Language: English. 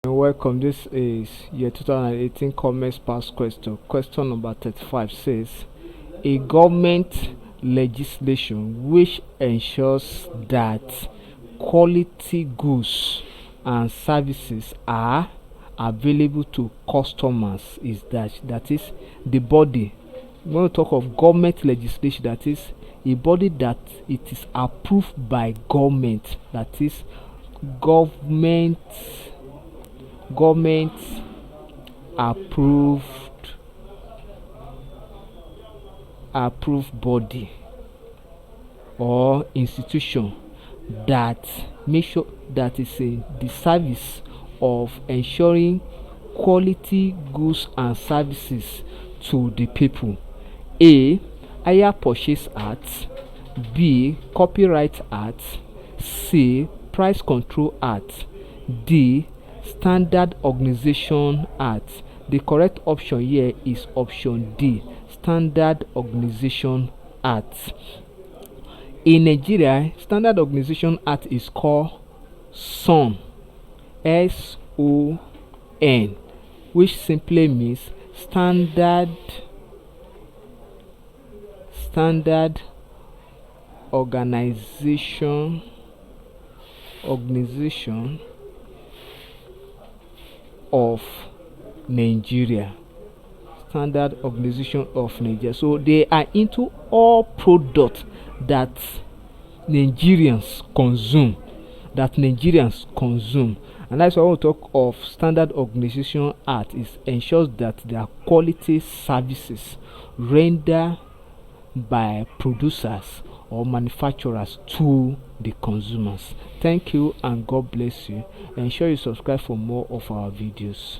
Welcome. This is year 2018 Commerce Pass question. Question number 35 says a government legislation which ensures that quality goods and services are available to customers is that is the body. When we talk of government legislation, that is a body that it is approved by government, that is government government approved body or institution that make sure that is in the service of ensuring quality goods and services to the people. A. Hire Purchase Act. B. Copyright Act. C. Price Control Act. D. Standard Organization Act. The correct option here is option D, Standard Organization Act. In Nigeria, Standard Organization Act is called SON, SON, which simply means Standard Organization of Nigeria. Standard Organization of Nigeria. So they are into all products that Nigerians consume. And that's why we talk of Standard Organization Act. It ensures that there are quality services rendered by producers or manufacturers to the consumers. Thank you and God bless you. Ensure you subscribe for more of our videos.